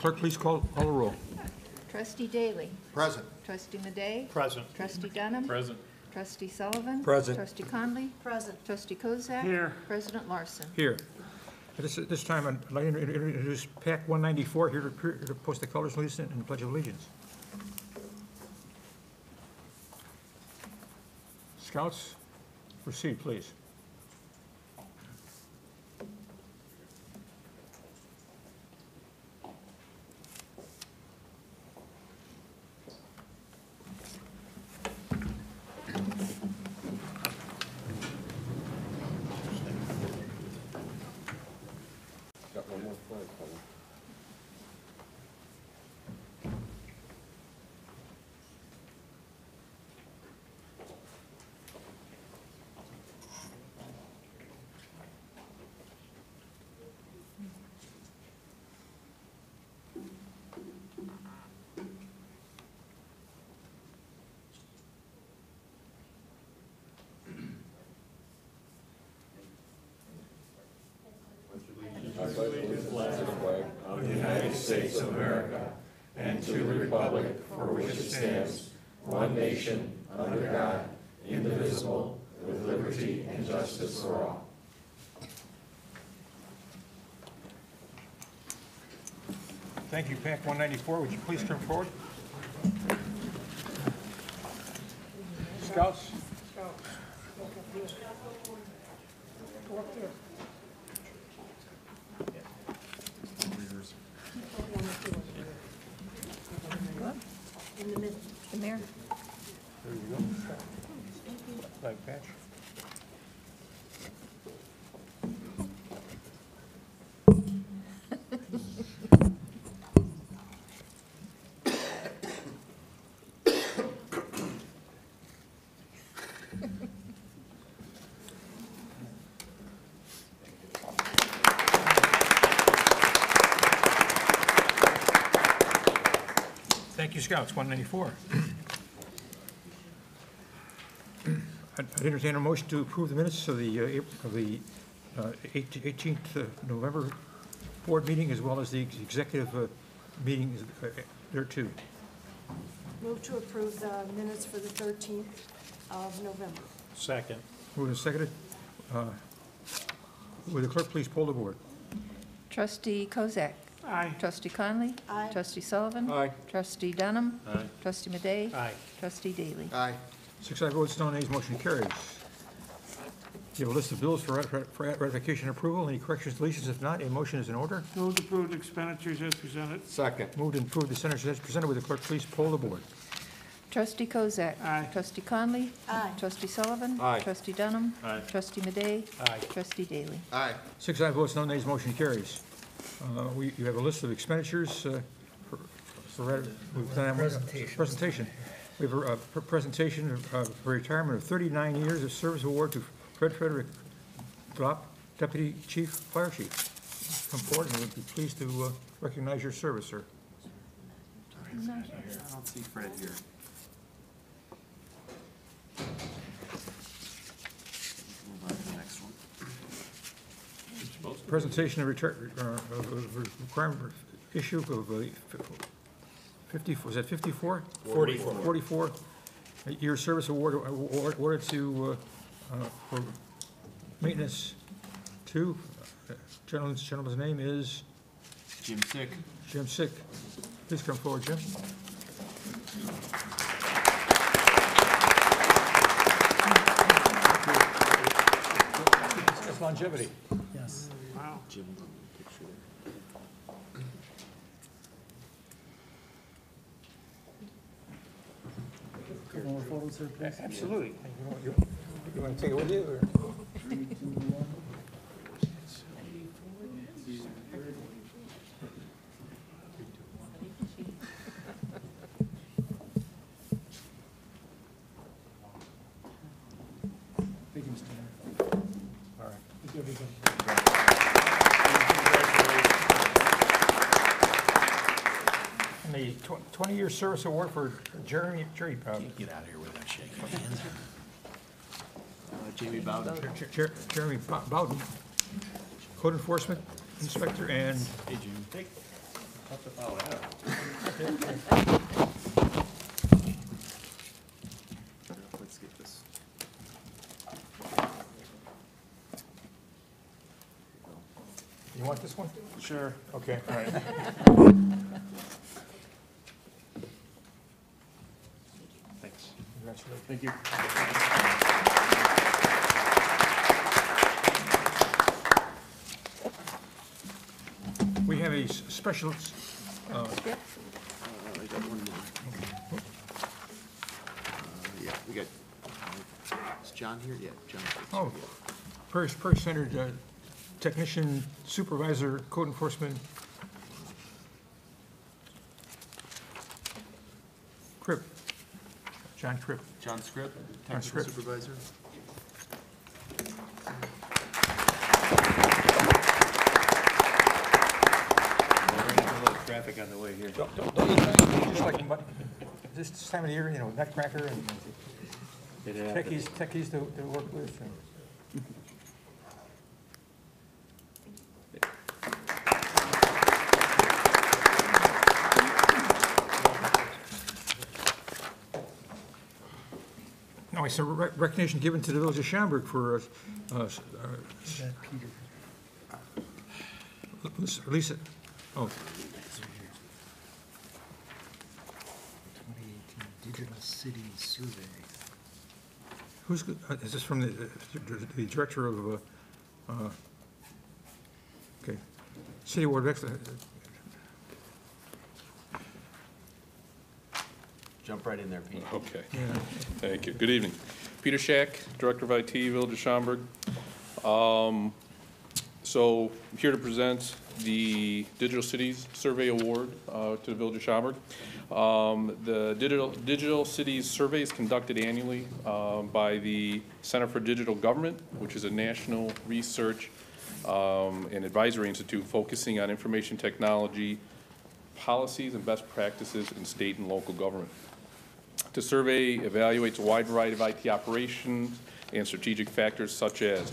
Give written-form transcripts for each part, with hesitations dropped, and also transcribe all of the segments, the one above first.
clerk please call the roll? Trustee Daly. Present. Trustee Madej. Present. Trustee Dunham. Present. Trustee Sullivan. Present. Trustee Conley. Present. Trustee Kozak. Here. President Larson. Here. At this time, I'd like to introduce PAC 194, here to post the colors, release, and the Pledge of Allegiance. Scouts, proceed, please. Got one more flag coming. Of the United States of America, and to the republic for which it stands, one nation, under God, indivisible, with liberty and justice for all. Thank you, PAC 194. Would you please come forward? Scouts? In the middle. The mayor. There you go. Flag patch. Thank you, Scouts 194. I'd entertain a motion to approve the minutes of the 18th November board meeting, as well as the executive meeting there too. Move to approve the minutes for the 13th of November. Second. Moved and seconded. Would the clerk please poll the board? Trustee Kozak. Aye. Trustee Conley. Aye. Trustee Sullivan. Aye. Trustee Dunham. Aye. Trustee Madej. Aye. Trustee Daly. Aye. 6 ayes, votes, no nays, motion carries. You have a list of bills for ratification and approval. Any corrections, deletions? If not, a motion is in order. Move to approve expenditures as presented. Second. Moved and approved the senators as presented. Would the clerk please poll the board? Trustee Kozak. Aye. Trustee Conley. Aye. Trustee Sullivan. Aye. Trustee Dunham. Aye. Trustee Madej. Aye. Trustee Daly. Aye. 6 ayes, votes, no nays, motion carries. You have a list of expenditures presentation. We have a presentation for retirement of 39 years of service award to Fred Frederick Glop, Deputy Chief Fire Chief. Come forward, and we'd be pleased to recognize your service, sir. I don't see Fred here. Move on to the next one. Presentation of requirement issue of 50, was that 54? 44. 44 year service award awarded to, for maintenance two. Gentleman's name is Jim Sick. Jim Sick. Please come forward, Jim. That's longevity. Yes. Wow. Jim, picture there. Couple more photos here, please. Absolutely. You want to take it with you, or? 3, 2, 1. Thank you, Mr. Mayor. All right. Thank you, everybody. And the 20-year service award for Jerry, Get out of here without shaking hands. Jamie Bowden. Jeremy Bowden, Code Enforcement Inspector, and Hey, Jim. Let's get this. You want this one? Sure. Okay, all right. Thanks. Congratulations. Thank you. We have a special, I got one more. Yeah, we got, is John here? Yeah, John. oh, Prairie Center Technician Supervisor Code Enforcement. Cripp, John Cripp. John Scribb, John Technical Scribb. Supervisor. Traffic on the way here. Don't you think, just like this time of the year, you know, Nutcracker and techies to work with? and- Now, it's a recognition given to the village of Schaumburg for Peter. Lisa, oh, 2018 Digital City Survey. who's, is this from the director of, okay, City Ward of Excellence? Jump right in there, Pete. Okay, Yeah. thank you. Good evening. Peter Shack, Director of IT, Village of Schaumburg. So I'm here to present the Digital Cities Survey Award to the Village of Schaumburg. The Digital Cities Survey is conducted annually by the Center for Digital Government, which is a national research and advisory institute focusing on information technology, policies, and best practices in state and local government. The survey evaluates a wide variety of IT operations and strategic factors such as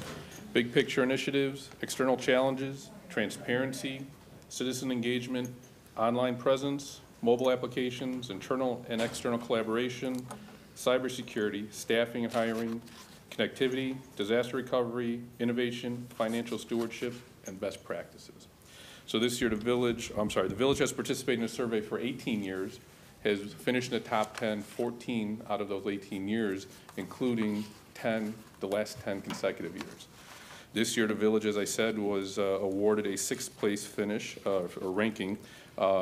big picture initiatives, external challenges, transparency, citizen engagement, online presence, mobile applications, internal and external collaboration, cybersecurity, staffing and hiring, connectivity, disaster recovery, innovation, financial stewardship, and best practices. So this year the village has participated in a survey for 18 years, has finished in the top 10 14 out of those 18 years, including the last 10 consecutive years. This year the village, as I said, was awarded a 6th place finish, or ranking,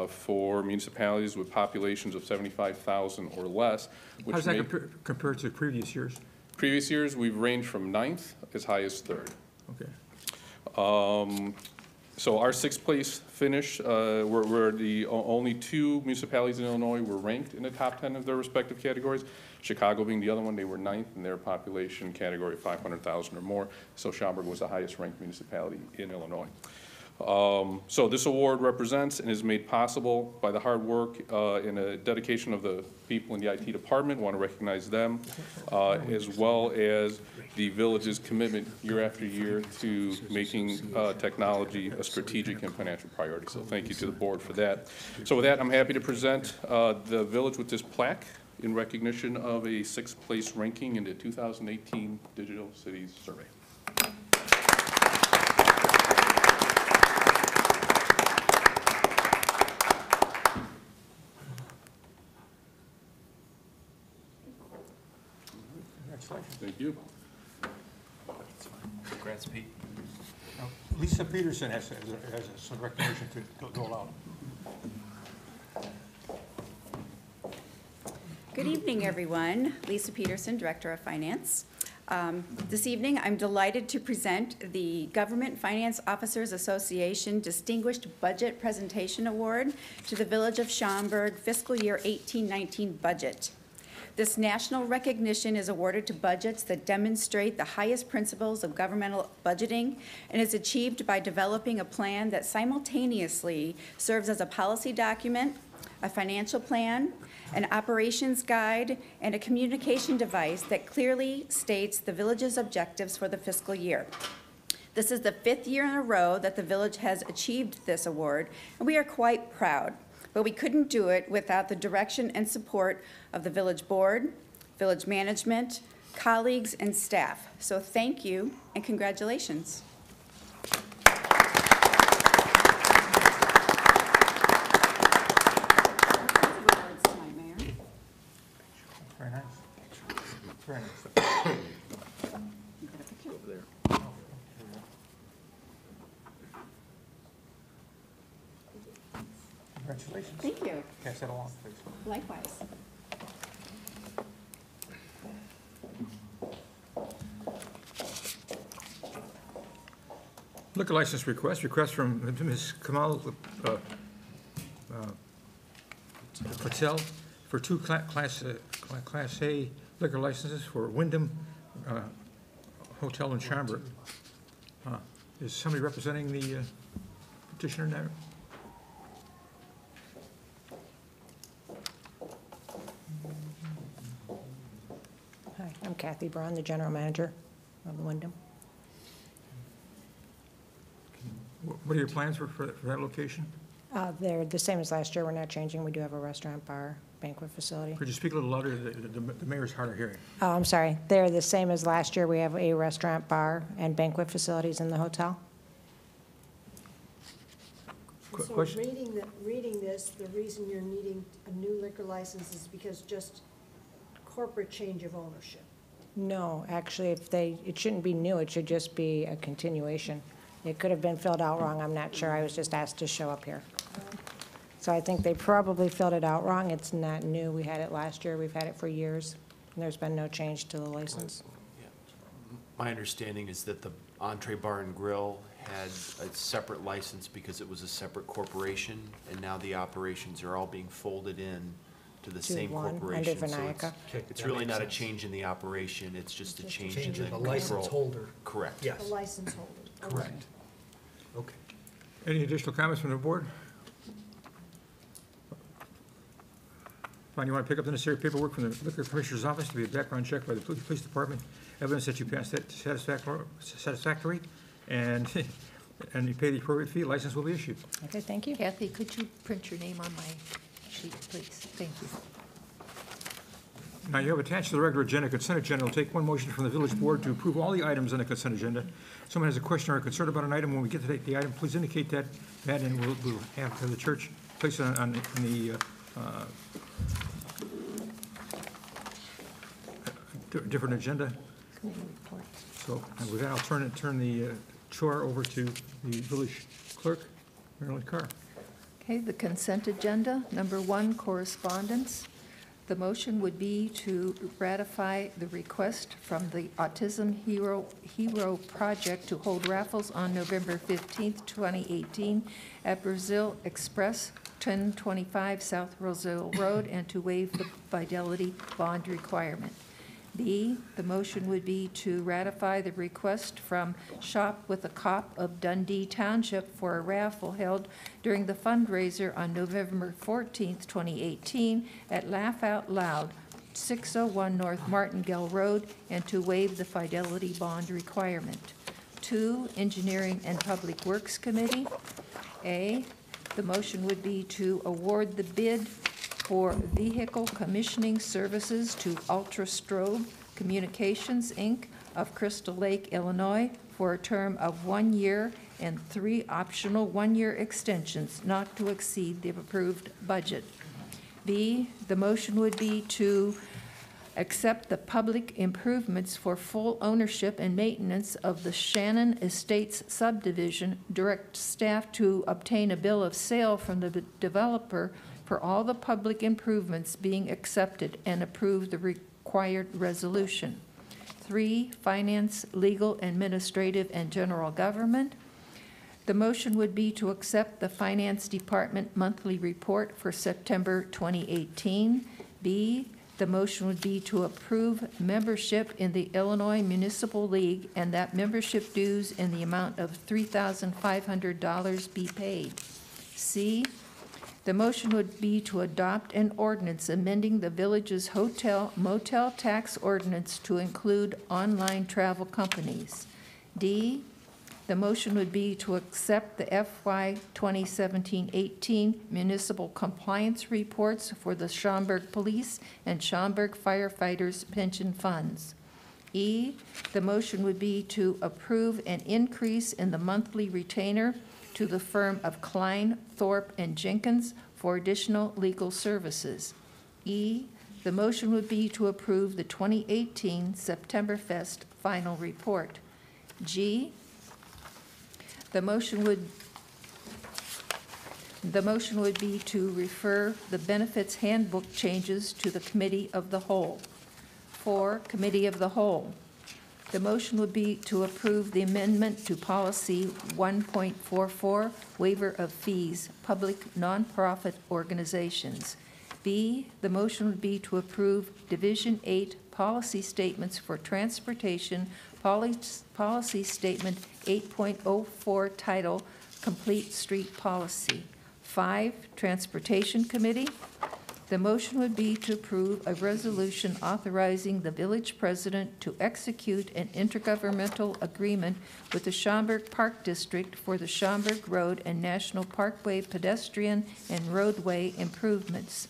for municipalities with populations of 75,000 or less. How does that compare to previous years? Previous years, we've ranged from 9th as high as 3rd. Okay. So our 6th place finish, we're the only 2 municipalities in Illinois were ranked in the top 10 of their respective categories. Chicago being the other one, they were 9th in their population category, 500,000 or more. So Schaumburg was the highest ranked municipality in Illinois. So this award represents and is made possible by the hard work and a dedication of the people in the IT department. Want to recognize them, as well as the village's commitment year after year to making technology a strategic and financial priority. So thank you to the board for that. So with that, I'm happy to present the village with this plaque in recognition of a 6th place ranking in the 2018 Digital Cities Survey. Thank you. Congrats, Pete. Now, Lisa Peterson has some recognition to go out. Good evening, everyone. Lisa Peterson, Director of Finance. This evening, I'm delighted to present the Government Finance Officers Association Distinguished Budget Presentation Award to the Village of Schaumburg Fiscal Year 18-19 budget. This national recognition is awarded to budgets that demonstrate the highest principles of governmental budgeting and is achieved by developing a plan that simultaneously serves as a policy document, a financial plan, an operations guide, and a communication device that clearly states the village's objectives for the fiscal year. This is the 5th year in a row that the village has achieved this award, and we are quite proud. But we couldn't do it without the direction and support of the village board, village management, colleagues, and staff. So thank you and congratulations. Very nice. Very nice. Over there. Congratulations. Thank you. Pass that along, please. Likewise. Liquor license request from Ms. Kamal Patel for 2 Class A liquor licenses for Wyndham Hotel in Schaumburg. Is somebody representing the petitioner now? Hi, I'm Kathy Braun, the general manager of the Wyndham. What are your plans for that location? They're the same as last year. We're not changing. We do have a restaurant, bar, banquet facility. Could you speak a little louder? The mayor's hard of hearing. Oh, I'm sorry. They're the same as last year. We have a restaurant, bar, and banquet facilities in the hotel. So Question? reading this, the reason you're needing a new liquor license is because just corporate change of ownership. No, actually, it shouldn't be new. It should just be a continuation. It could have been filled out wrong. I'm not sure. I was just asked to show up here. So I think they probably filled it out wrong. It's not new. We had it last year. We've had it for years. And there's been no change to the license. My understanding is that the Entree Bar and Grill had a separate license because it was a separate corporation, and now the operations are all being folded in to the same one, under corporation. So Vinayaka. it's really not a change in the operation, it's just a change in Change the in the control. license holder. Correct. The Yes, license holder. Correct. okay. Any additional comments from the board? Fine, you want to pick up the necessary paperwork from the Liquor Commissioner's office to be a background check by the police department, evidence that you passed that satisfactory, and and you pay the appropriate fee, license will be issued. Okay, thank you. Kathy, could you print your name on my sheet, please? Thank you. Now, you have attached to the regular agenda, consent agenda. We'll take one motion from the village board to approve all the items on the consent agenda. If someone has a question or a concern about an item, when we get to the item, please indicate that, and we'll have the church place it on the different agenda. So and with that, I'll turn the chore over to the village clerk, Marilyn Carr. Okay, the consent agenda, number 1, correspondence. The motion would be to ratify the request from the Autism Hero Project to hold raffles on November 15th, 2018 at Brazil Express, 1025 South Roselle Road, and to waive the fidelity bond requirement. B, the motion would be to ratify the request from Shop with a Cop of Dundee Township for a raffle held during the fundraiser on November 14th, 2018 at Laugh Out Loud, 601 North Martingale Road, and to waive the fidelity bond requirement. 2, Engineering and Public Works Committee. A, the motion would be to award the bid for vehicle commissioning services to Ultra Strobe Communications, Inc. of Crystal Lake, Illinois, for a term of 1 year and 3 optional 1-year extensions not to exceed the approved budget. B, the motion would be to accept the public improvements for full ownership and maintenance of the Shannon Estates subdivision, direct staff to obtain a bill of sale from the developer for all the public improvements being accepted and approve the required resolution. 3, finance, legal, administrative, and general government. The motion would be to accept the Finance Department monthly report for September 2018. B, the motion would be to approve membership in the Illinois Municipal League and that membership dues in the amount of $3,500 be paid. C, the motion would be to adopt an ordinance amending the village's hotel motel tax ordinance to include online travel companies. D, The motion would be to accept the FY 2017-18 municipal compliance reports for the Schaumburg Police and Schaumburg Firefighters Pension Funds. E, the motion would be to approve an increase in the monthly retainer to the firm of Klein, Thorpe, and Jenkins for additional legal services. E, the motion would be to approve the 2018 Septemberfest final report. G, the motion would be to refer the benefits handbook changes to the Committee of the Whole. 4, Committee of the Whole. The motion would be to approve the amendment to Policy 1.44, Waiver of Fees, Public Nonprofit Organizations. B, the motion would be to approve Division 8 Policy Statements for Transportation, Policy Statement 8.04, Title, Complete Street Policy. 5, Transportation Committee. The motion would be to approve a resolution authorizing the village president to execute an intergovernmental agreement with the Schaumburg Park District for the Schaumburg Road and National Parkway pedestrian and roadway improvements.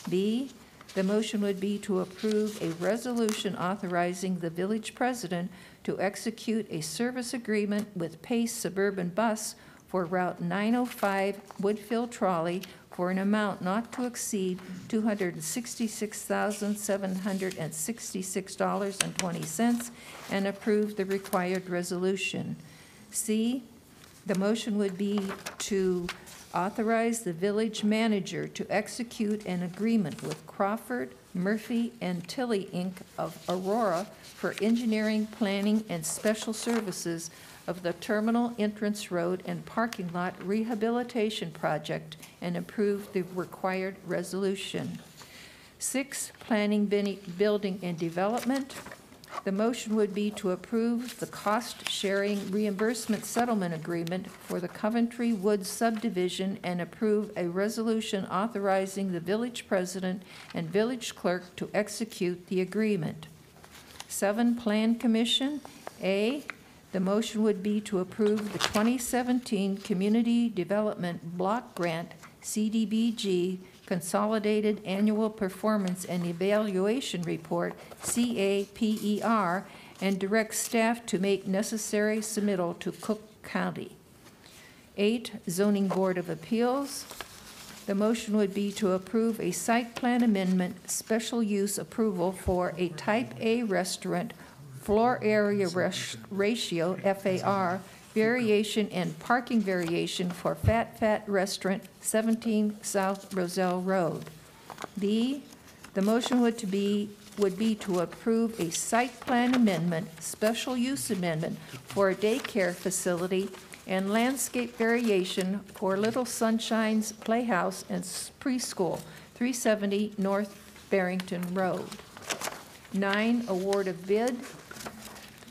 B, the motion would be to approve a resolution authorizing the village president to execute a service agreement with Pace Suburban Bus for Route 905 Woodfield Trolley for an amount not to exceed $266,766.20 and approve the required resolution. C, the motion would be to authorize the village manager to execute an agreement with Crawford, Murphy, and Tilley, Inc. of Aurora for engineering, planning, and special services of the Terminal Entrance Road and Parking Lot Rehabilitation Project and approve the required resolution. 6, Planning, Building, and Development. The motion would be to approve the cost-sharing reimbursement settlement agreement for the Coventry Woods subdivision and approve a resolution authorizing the village president and village clerk to execute the agreement. 7, Plan Commission. A, the motion would be to approve the 2017 Community Development Block Grant, CDBG, Consolidated Annual Performance and Evaluation Report, CAPER, and direct staff to make necessary submittal to Cook County. 8, Zoning Board of Appeals. The motion would be to approve a site plan amendment, special use approval for a Type A restaurant, floor area ratio, FAR, variation and parking variation for Fat Restaurant, 17 South Roselle Road. B, the motion would be to approve a site plan amendment, special use amendment for a daycare facility and landscape variation for Little Sunshine's Playhouse and Preschool, 370 North Barrington Road. 9, award of bid.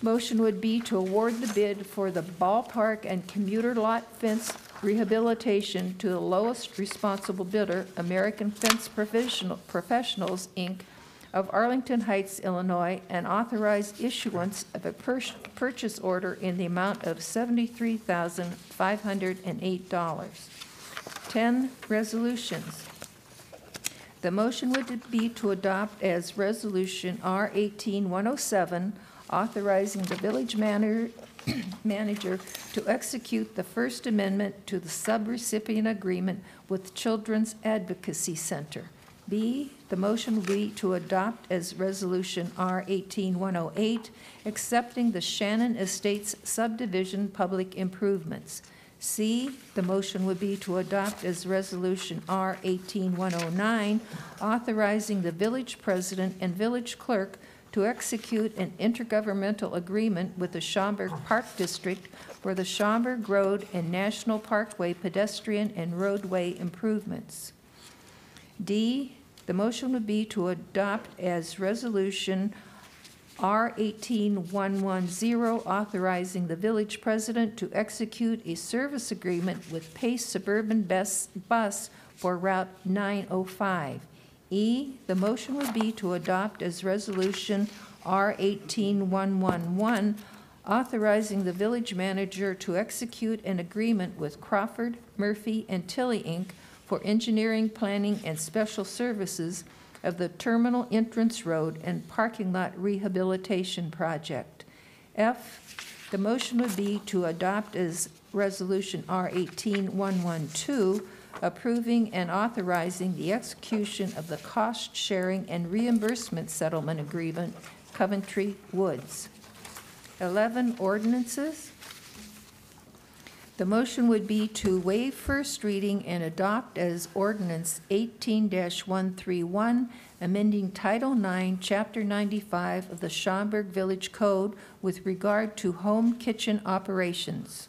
Motion would be to award the bid for the ballpark and commuter lot fence rehabilitation to the lowest responsible bidder, American Fence Professionals, Inc. of Arlington Heights, Illinois, and authorize issuance of a purchase order in the amount of $73,508. 10, resolutions. The motion would be to adopt as Resolution R-18-107, authorizing the village manager to execute the First Amendment to the subrecipient agreement with Children's Advocacy Center. B, the motion will be to adopt as Resolution R-18-108, accepting the Shannon Estates subdivision public improvements. C, the motion would be to adopt as Resolution R-18-109, authorizing the village president and village clerk to execute an intergovernmental agreement with the Schaumburg Park District for the Schaumburg Road and National Parkway pedestrian and roadway improvements. D, the motion would be to adopt as Resolution R-18-110, authorizing the village president to execute a service agreement with Pace Suburban Bus for Route 905. E, the motion would be to adopt as Resolution R-18-111, authorizing the village manager to execute an agreement with Crawford, Murphy, and Tilly, Inc. for engineering, planning, and special services of the Terminal Entrance Road and Parking Lot Rehabilitation Project. F, the motion would be to adopt as Resolution R-18-112, approving and authorizing the execution of the cost-sharing and reimbursement settlement agreement, Coventry Woods. 11, ordinances. The motion would be to waive first reading and adopt as ordinance 18-131, amending Title IX, Chapter 95 of the Schaumburg Village Code with regard to home kitchen operations.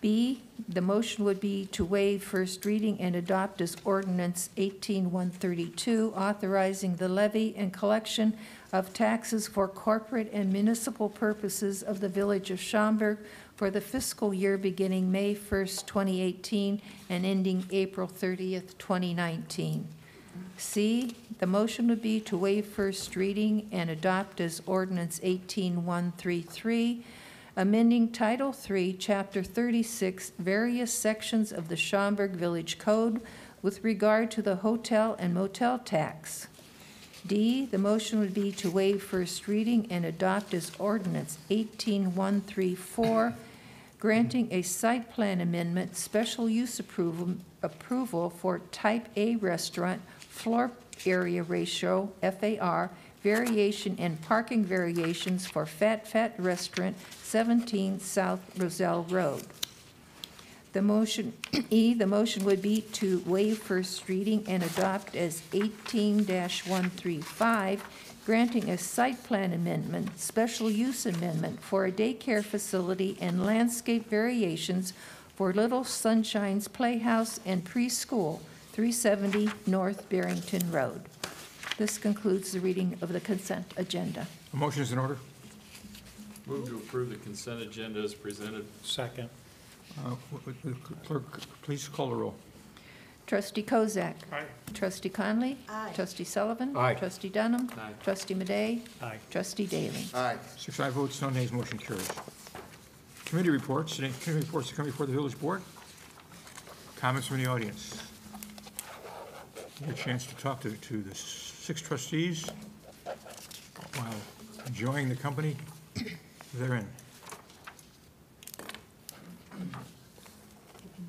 B, the motion would be to waive first reading and adopt as ordinance 18-132, authorizing the levy and collection of taxes for corporate and municipal purposes of the Village of Schaumburg for the fiscal year beginning May 1st, 2018 and ending April 30th, 2019. C, the motion would be to waive first reading and adopt as ordinance 18-133, amending Title III, Chapter 36, various sections of the Schaumburg Village Code with regard to the hotel and motel tax. D, the motion would be to waive first reading and adopt as ordinance 18-134, granting a site plan amendment, special use approval for Type A restaurant, floor area ratio, FAR, variation and parking variations for Fat Restaurant, 17 South Roselle Road. The motion, E, the motion would be to waive first reading and adopt as 18-135, granting a site plan amendment, special use amendment for a daycare facility and landscape variations for Little Sunshine's Playhouse and Preschool, 370 North Barrington Road. This concludes the reading of the consent agenda. A motion is in order. Move to approve the consent agenda as presented. Second. Clerk, please call the roll. Trustee Kozak. Aye. Trustee Conley. Aye. Trustee Sullivan. Aye. Trustee Dunham. Aye. Trustee Madej. Aye. Trustee Daly. Aye. 6 ayes, votes, no nays, motion carries. Committee reports. Any committee reports to come before the village board? Comments from the audience? Get a chance to talk to the 6 trustees while enjoying the company they're in.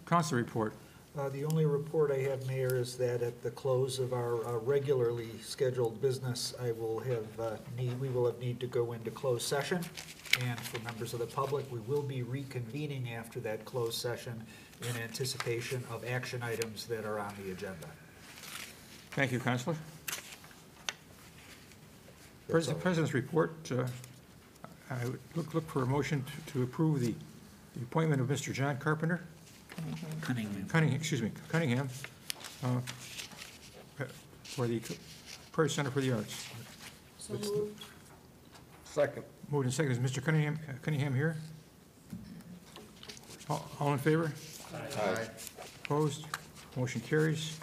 Council report. The only report I have, Mayor, is that at the close of our regularly scheduled business, we will have need to go into closed session. And for members of the public, we will be reconvening after that closed session in anticipation of action items that are on the agenda. Thank you, Councilor. That's all. President's report. I would look for a motion to approve the appointment of Mr. John Carpenter. Cunningham, for the Prairie Center for the Arts. So moved. Second. Moved and seconded. Is Mr. Cunningham here? All in favor? Aye. Opposed? Motion carries.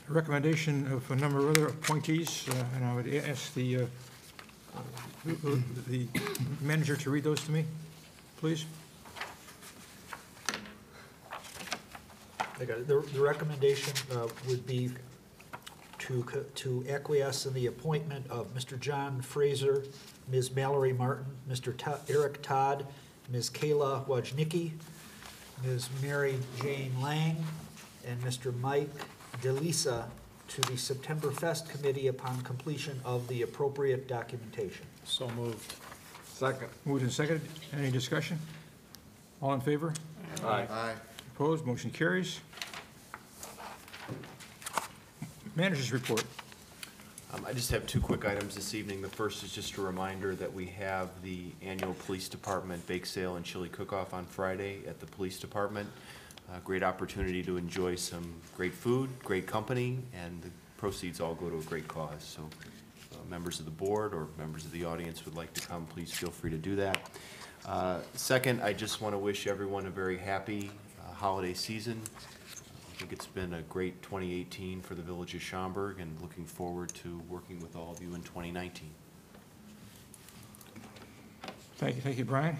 A recommendation of a number of other appointees, and I would ask the manager to read those to me, please. I got it. The recommendation would be to acquiesce in the appointment of Mr. John Fraser, Ms. Mallory Martin, Mr. Eric Todd, Ms. Kayla Wojnicki, Ms. Mary Jane Lang, and Mr. Mike DeLisa to the September Fest Committee upon completion of the appropriate documentation. So moved. Second. Moved and seconded. Any discussion? All in favor? Aye. Aye. Opposed? Motion carries. Manager's report. I just have 2 quick items this evening. The first is just a reminder that we have the annual Police Department Bake Sale and Chili Cook-Off on Friday at the Police Department. Great opportunity to enjoy some great food, great company, and the proceeds all go to a great cause. So members of the board or members of the audience would like to come, please feel free to do that. Second, I just want to wish everyone a very happy holiday season. I think it's been a great 2018 for the Village of Schaumburg, and looking forward to working with all of you in 2019. Thank you, Brian.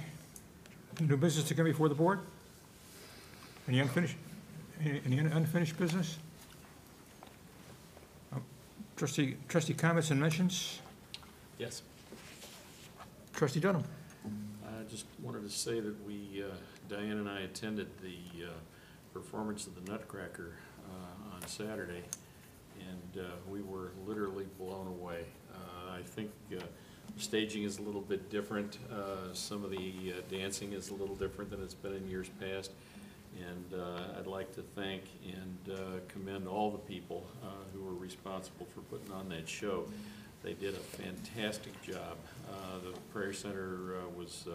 New business to come before the board? Any unfinished business? Trustee comments and mentions? Yes. Trustee Dunham. I just wanted to say that Diane and I attended the performance of the Nutcracker on Saturday, and we were literally blown away. I think staging is a little bit different. Some of the dancing is a little different than it's been in years past. And I'd like to thank and commend all the people who were responsible for putting on that show. They did a fantastic job. The Prairie Center was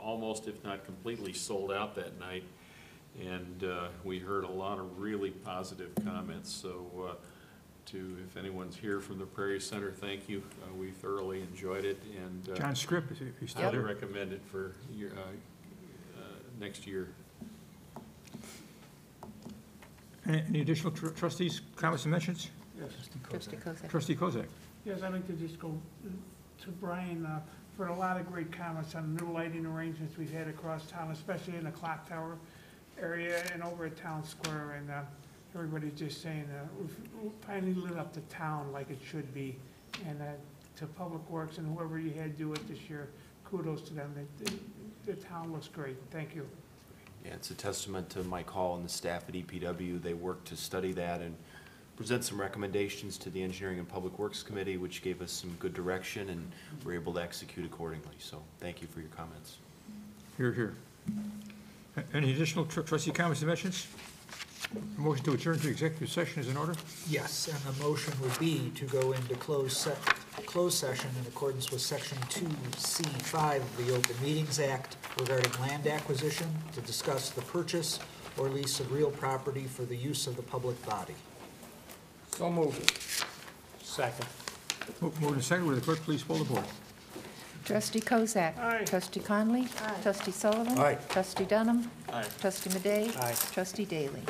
almost, if not completely, sold out that night. And we heard a lot of really positive comments. So if anyone's here from the Prairie Center, thank you. We thoroughly enjoyed it. And John Scripp, is he still highly there? recommend it for next year. Any additional trustees, comments and mentions? Yes. Trustee Kozak. Trustee Kozak. Yes, I'd like to just go to Brian for a lot of great comments on the new lighting arrangements we've had across town, especially in the clock tower area and over at Town Square. And everybody's just saying we've finally lit up the town like it should be. And to Public Works and whoever you had do it this year, kudos to them. The town looks great. Thank you. Yeah, it's a testament to Mike Hall and the staff at EPW. They worked to study that and present some recommendations to the Engineering and Public Works Committee, which gave us some good direction, and we're able to execute accordingly. So thank you for your comments. Here, here. Any additional trustee comments and mentions? A motion to adjourn to executive session is in order. Yes, and the motion would be to go into closed session in accordance with Section 2C5 of the Open Meetings Act regarding land acquisition to discuss the purchase or lease of real property for the use of the public body. So moved. Second. Moved and seconded. Will the clerk please poll the board? Trustee Kozak. Aye. Trustee Conley. Aye. Trustee Sullivan. Aye. Trustee Dunham. Aye. Trustee Madej. Aye. Trustee Daly.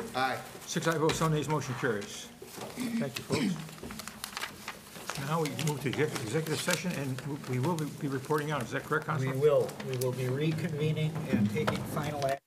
6 ayes, votes, no nays, motion carries. Thank you, folks. Now we move to executive session, and we will be reporting out. Is that correct, Counselor? We will be reconvening and taking final action.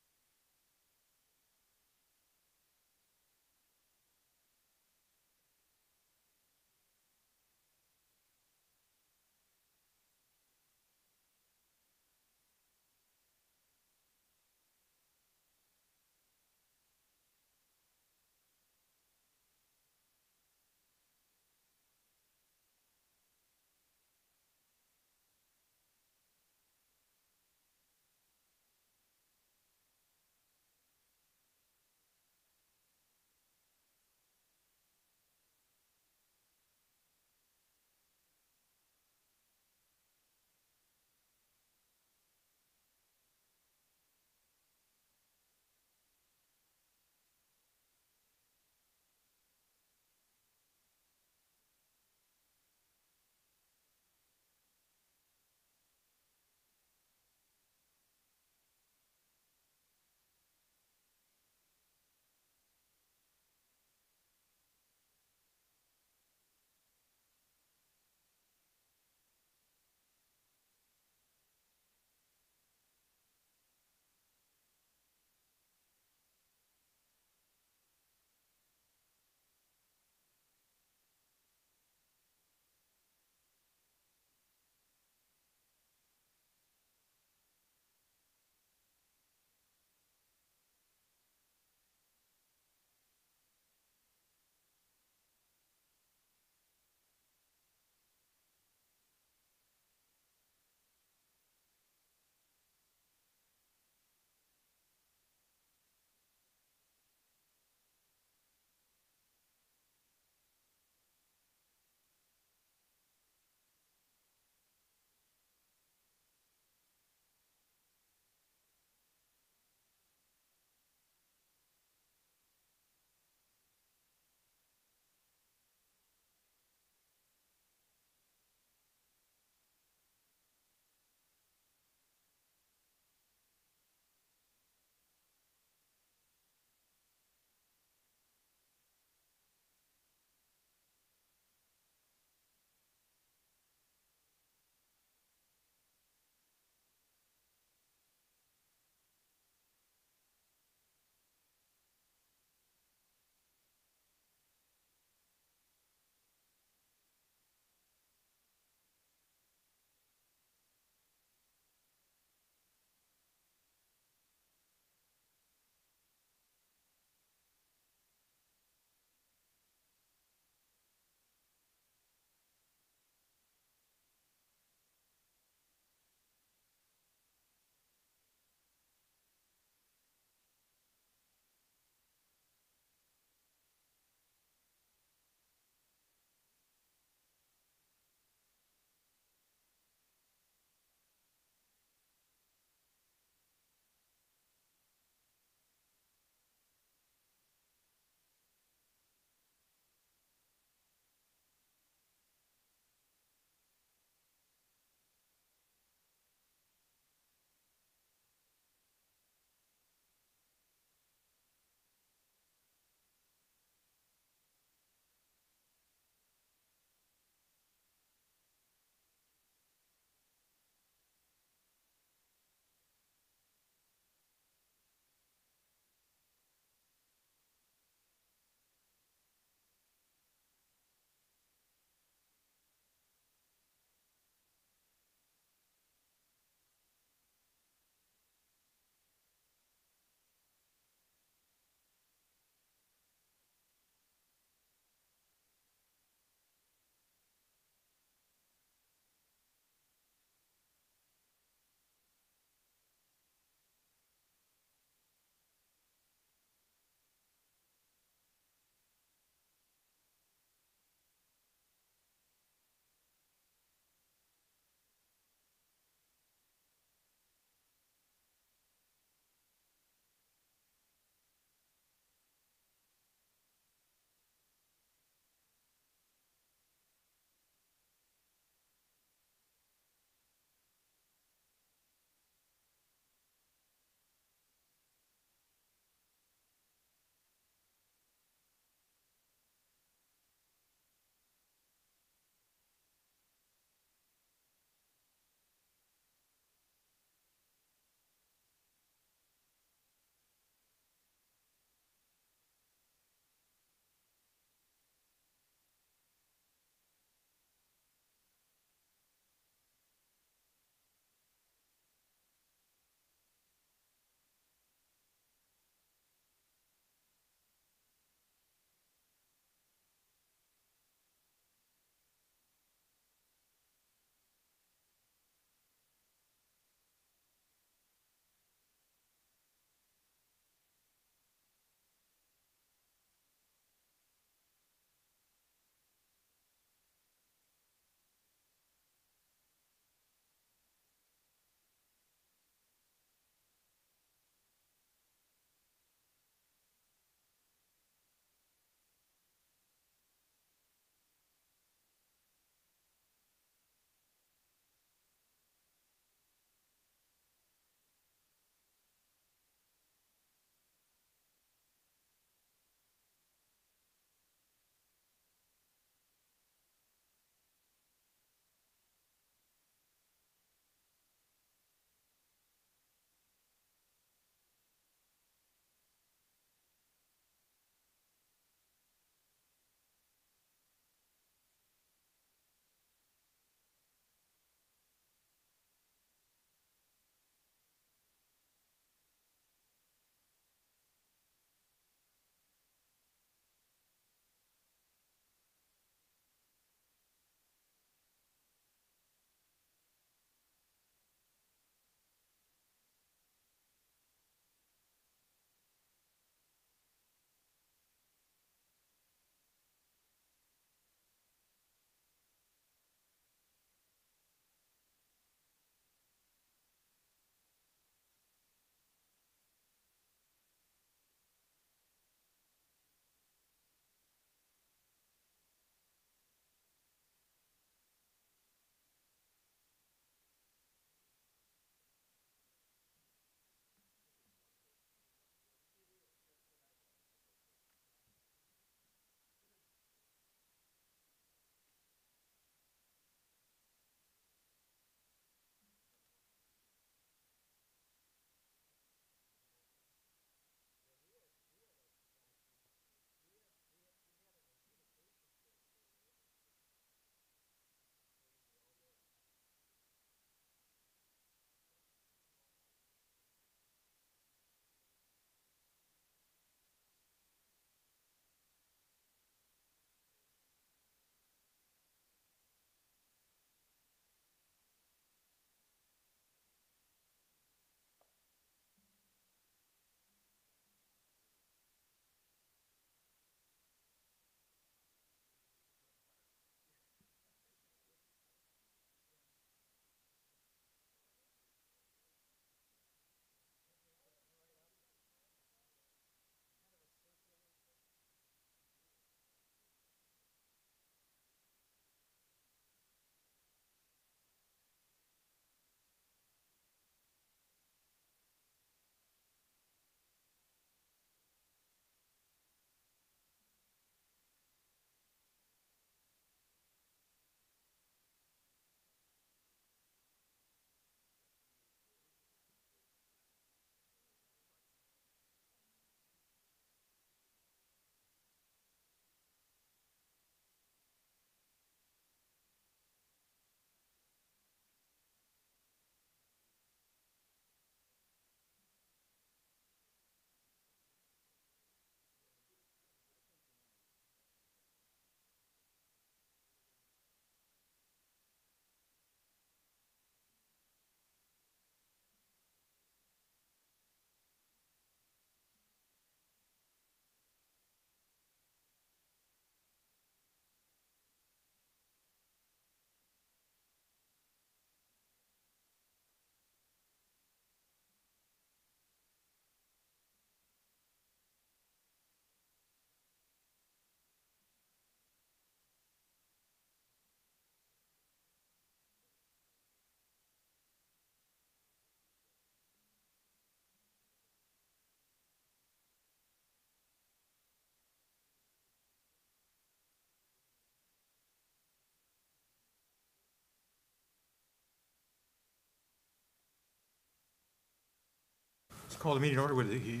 Call the meeting order with the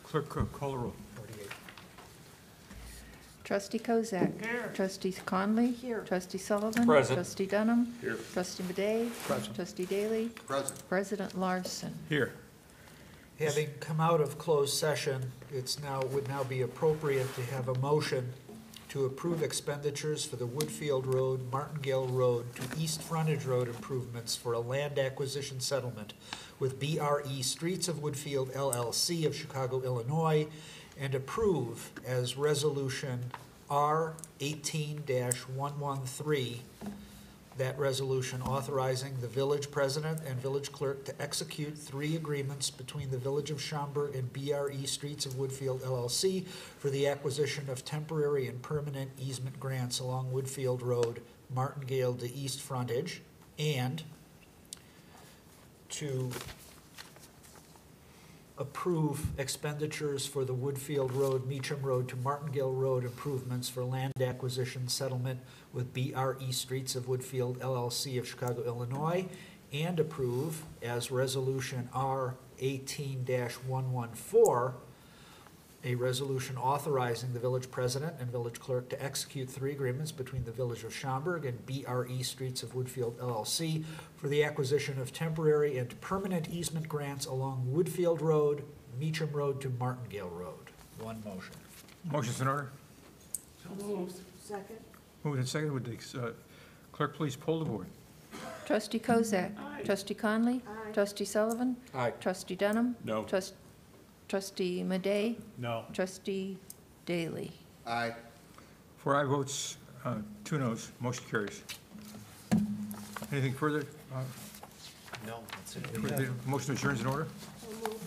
clerk call the roll. 48. Trustee Kozak. Here. Trustee Conley. Here. Trustee Sullivan. Present. Trustee Dunham. Here. Trustee Madey. Present. Trustee Daly. Present. President Larson. Here. Having come out of closed session, would now be appropriate to have a motion to approve expenditures for the Woodfield Road, Martingale Road to East Frontage Road improvements for a land acquisition settlement with BRE Streets of Woodfield LLC of Chicago, Illinois, and approve as Resolution R 18-113, that resolution authorizing the village president and village clerk to execute 3 agreements between the Village of Schaumburg and BRE Streets of Woodfield LLC for the acquisition of temporary and permanent easement grants along Woodfield Road, Martingale to East Frontage, and to approve expenditures for the Woodfield Road, Meacham Road to Martingale Road improvements for land acquisition settlement with BRE Streets of Woodfield LLC of Chicago, Illinois, and approve as Resolution R 18-114, a resolution authorizing the village president and village clerk to execute 3 agreements between the Village of Schaumburg and BRE Streets of Woodfield LLC for the acquisition of temporary and permanent easement grants along Woodfield Road, Meacham Road to Martingale Road. One motion. Motion's in order. So moved. Second? Moved and seconded. Would the clerk please poll the board? Trustee Kozak. Aye. Trustee Conley. Aye. Trustee Sullivan. Aye. Trustee Dunham. No. Trustee Madey. No. Trustee Daly. Aye. 4 aye votes, 2 noes. Motion carries. Anything further? No, that's it. The motion adjourns in order. So moved.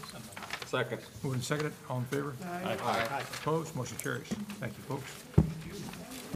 Second. Moved and seconded. All in favor? Aye. Aye. Opposed? Motion carries. Thank you, folks.